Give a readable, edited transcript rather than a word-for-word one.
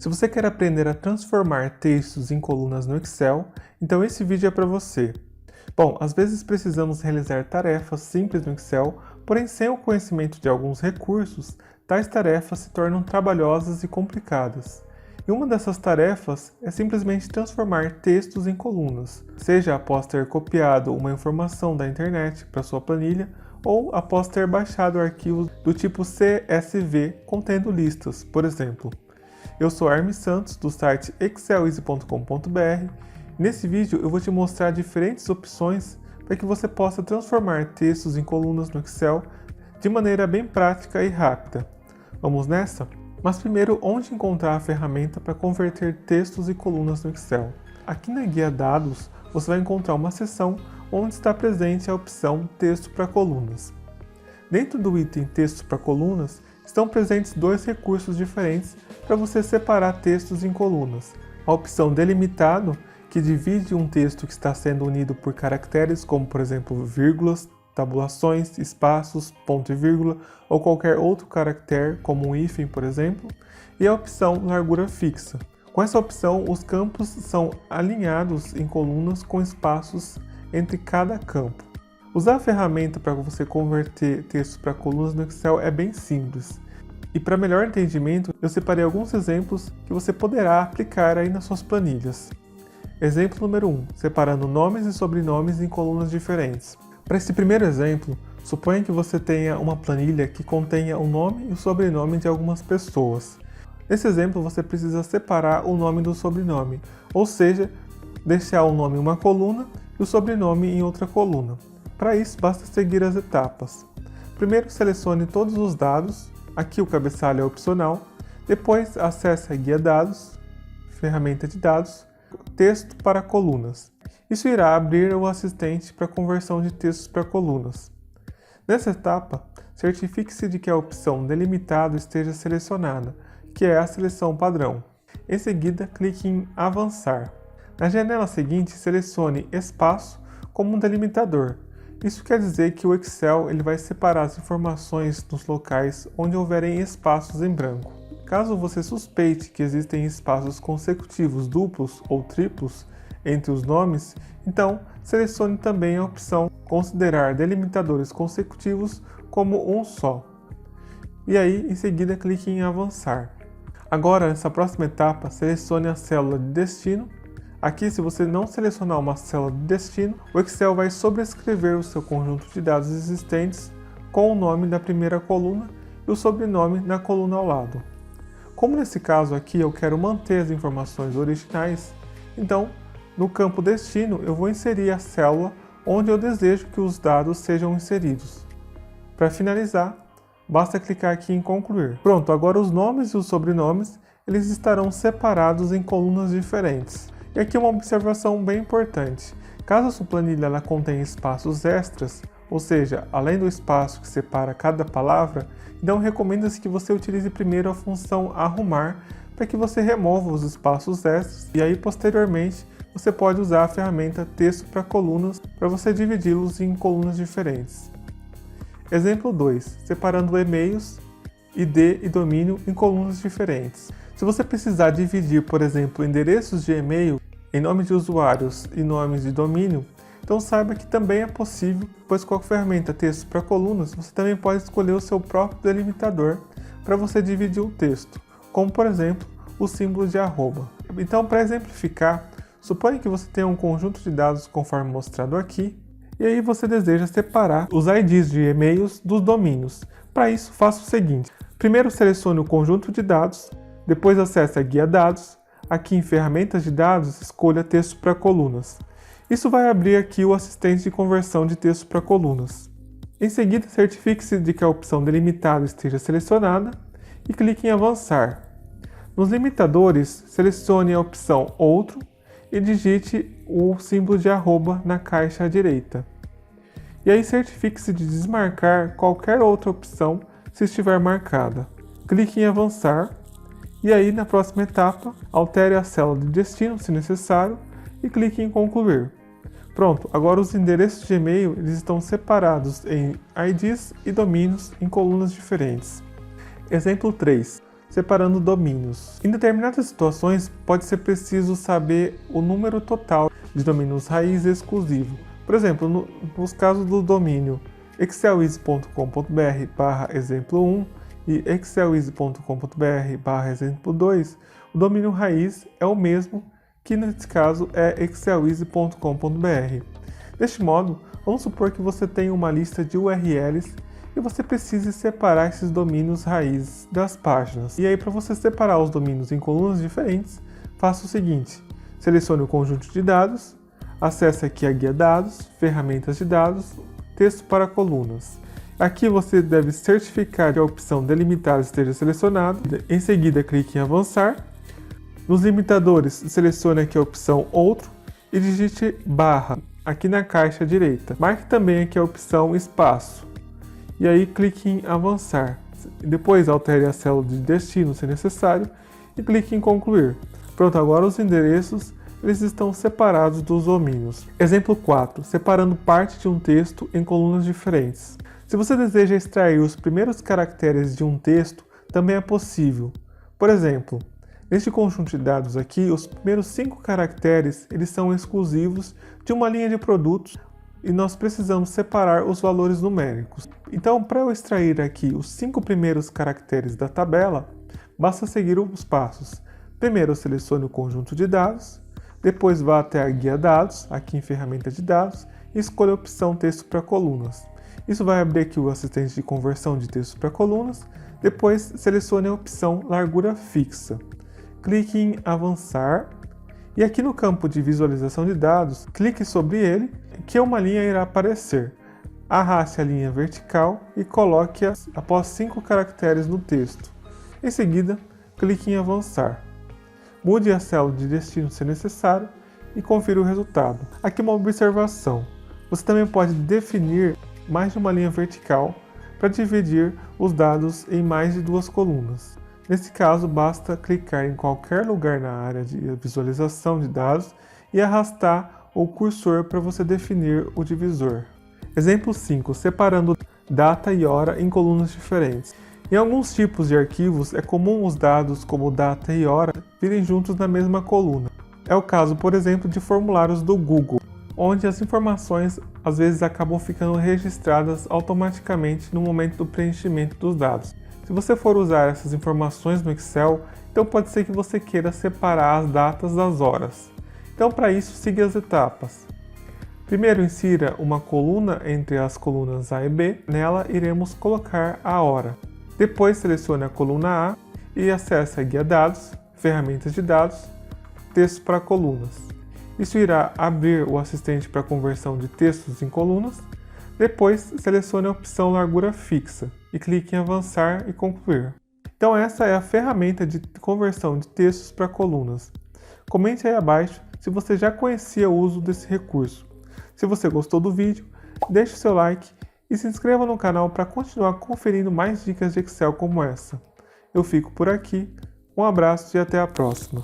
Se você quer aprender a transformar textos em colunas no Excel, então esse vídeo é para você. Bom, às vezes precisamos realizar tarefas simples no Excel, porém sem o conhecimento de alguns recursos, tais tarefas se tornam trabalhosas e complicadas. E uma dessas tarefas é simplesmente transformar textos em colunas, seja após ter copiado uma informação da internet para sua planilha ou após ter baixado arquivos do tipo CSV contendo listas, por exemplo. Eu sou Hermes Santos, do site exceleasy.com.br. Nesse vídeo eu vou te mostrar diferentes opções para que você possa transformar textos em colunas no Excel de maneira bem prática e rápida. Vamos nessa? Mas primeiro, onde encontrar a ferramenta para converter textos e colunas no Excel? Aqui na guia Dados, você vai encontrar uma seção onde está presente a opção Texto para Colunas. Dentro do item Texto para Colunas, estão presentes dois recursos diferentes para você separar textos em colunas. A opção Delimitado, que divide um texto que está sendo unido por caracteres, como por exemplo vírgulas, tabulações, espaços, ponto e vírgula, ou qualquer outro caractere, como um hífen, por exemplo, e a opção Largura Fixa. Com essa opção, os campos são alinhados em colunas com espaços entre cada campo. Usar a ferramenta para você converter textos para colunas no Excel é bem simples. E para melhor entendimento, eu separei alguns exemplos que você poderá aplicar aí nas suas planilhas. Exemplo número 1, separando nomes e sobrenomes em colunas diferentes. Para esse primeiro exemplo, suponha que você tenha uma planilha que contenha o nome e o sobrenome de algumas pessoas. Nesse exemplo, você precisa separar o nome do sobrenome, ou seja, deixar o nome em uma coluna e o sobrenome em outra coluna. Para isso, basta seguir as etapas. Primeiro, selecione todos os dados, aqui o cabeçalho é opcional, depois acesse a guia Dados, ferramenta de dados, texto para colunas. Isso irá abrir o assistente para conversão de textos para colunas. Nessa etapa, certifique-se de que a opção Delimitado esteja selecionada, que é a seleção padrão. Em seguida, clique em Avançar. Na janela seguinte, selecione Espaço como um delimitador. Isso quer dizer que o Excel ele vai separar as informações nos locais onde houverem espaços em branco. Caso você suspeite que existem espaços consecutivos duplos ou triplos entre os nomes, então selecione também a opção Considerar delimitadores consecutivos como um só. E aí, em seguida, clique em Avançar. Agora, nessa próxima etapa, selecione a célula de destino. Aqui, se você não selecionar uma célula de destino, o Excel vai sobrescrever o seu conjunto de dados existentes com o nome da primeira coluna e o sobrenome na coluna ao lado. Como nesse caso aqui eu quero manter as informações originais, então, no campo Destino, eu vou inserir a célula onde eu desejo que os dados sejam inseridos. Para finalizar, basta clicar aqui em Concluir. Pronto, agora os nomes e os sobrenomes eles estarão separados em colunas diferentes. E aqui uma observação bem importante. Caso a sua planilha ela contenha espaços extras, ou seja, além do espaço que separa cada palavra, então recomenda-se que você utilize primeiro a função Arrumar para que você remova os espaços extras e aí posteriormente você pode usar a ferramenta Texto para Colunas para você dividi-los em colunas diferentes. Exemplo 2. Separando e-mails, ID e domínio em colunas diferentes. Se você precisar dividir, por exemplo, endereços de e-mail em nome de usuários e nomes de domínio, então saiba que também é possível, pois com a ferramenta Texto para Colunas, você também pode escolher o seu próprio delimitador para você dividir o texto, como por exemplo, o símbolo de arroba. Então, para exemplificar, suponha que você tenha um conjunto de dados conforme mostrado aqui, e aí você deseja separar os IDs de e-mails dos domínios. Para isso, faça o seguinte. Primeiro selecione o conjunto de dados, depois acesse a guia Dados, aqui em Ferramentas de Dados, escolha Texto para Colunas. Isso vai abrir aqui o assistente de conversão de texto para colunas. Em seguida, certifique-se de que a opção Delimitado esteja selecionada e clique em Avançar. Nos limitadores, selecione a opção Outro e digite o símbolo de arroba na caixa à direita. E aí certifique-se de desmarcar qualquer outra opção se estiver marcada. Clique em Avançar e aí na próxima etapa, altere a célula de destino se necessário e clique em Concluir. Pronto, agora os endereços de e-mail eles estão separados em IDs e domínios em colunas diferentes. Exemplo 3. separando domínios. Em determinadas situações, pode ser preciso saber o número total de domínios raiz exclusivo. Por exemplo, nos casos do domínio excelwiz.com.br/exemplo1 e excelwiz.com.br/exemplo2, o domínio raiz é o mesmo, que nesse caso é excelwiz.com.br. Deste modo, vamos supor que você tem uma lista de URLs e você precise separar esses domínios raízes das páginas. E aí, para você separar os domínios em colunas diferentes, faça o seguinte: selecione o conjunto de dados, acesse aqui a guia dados, ferramentas de dados, texto para colunas. Aqui você deve certificar que a opção delimitar esteja selecionada. Em seguida, clique em avançar. Nos limitadores, selecione aqui a opção outro e digite barra aqui na caixa direita. Marque também aqui a opção espaço. E aí clique em avançar. Depois altere a célula de destino se necessário e clique em concluir. Pronto, agora os endereços eles estão separados dos domínios. Exemplo 4. Separando parte de um texto em colunas diferentes. Se você deseja extrair os primeiros caracteres de um texto, também é possível. Por exemplo, neste conjunto de dados aqui, os primeiros 5 caracteres eles são exclusivos de uma linha de produtos e nós precisamos separar os valores numéricos. Então, para eu extrair aqui os 5 primeiros caracteres da tabela, basta seguir os passos. Primeiro, eu seleciono o conjunto de dados, depois vá até a guia dados, aqui em ferramenta de dados, e escolha a opção texto para colunas. Isso vai abrir aqui o assistente de conversão de texto para colunas, depois selecione a opção largura fixa. Clique em avançar e aqui no campo de visualização de dados, clique sobre ele, que uma linha irá aparecer. Arraste a linha vertical e coloque-a após 5 caracteres no texto. Em seguida, clique em avançar. Mude a célula de destino se necessário e confira o resultado. Aqui uma observação. Você também pode definir mais de uma linha vertical para dividir os dados em mais de 2 colunas. Nesse caso, basta clicar em qualquer lugar na área de visualização de dados e arrastar o cursor para você definir o divisor. Exemplo 5. Separando data e hora em colunas diferentes. Em alguns tipos de arquivos, é comum os dados como data e hora virem juntos na mesma coluna. É o caso, por exemplo, de formulários do Google, onde as informações às vezes acabam ficando registradas automaticamente no momento do preenchimento dos dados. Se você for usar essas informações no Excel, então pode ser que você queira separar as datas das horas. Então, para isso, siga as etapas. Primeiro, insira uma coluna entre as colunas A e B. Nela, iremos colocar a hora. Depois, selecione a coluna A e acesse a guia dados, ferramentas de dados, texto para colunas. Isso irá abrir o assistente para conversão de textos em colunas. Depois, selecione a opção largura fixa e clique em avançar e concluir. Então essa é a ferramenta de conversão de textos para colunas. Comente aí abaixo se você já conhecia o uso desse recurso. Se você gostou do vídeo, deixe o seu like e se inscreva no canal para continuar conferindo mais dicas de Excel como essa. Eu fico por aqui, um abraço e até a próxima.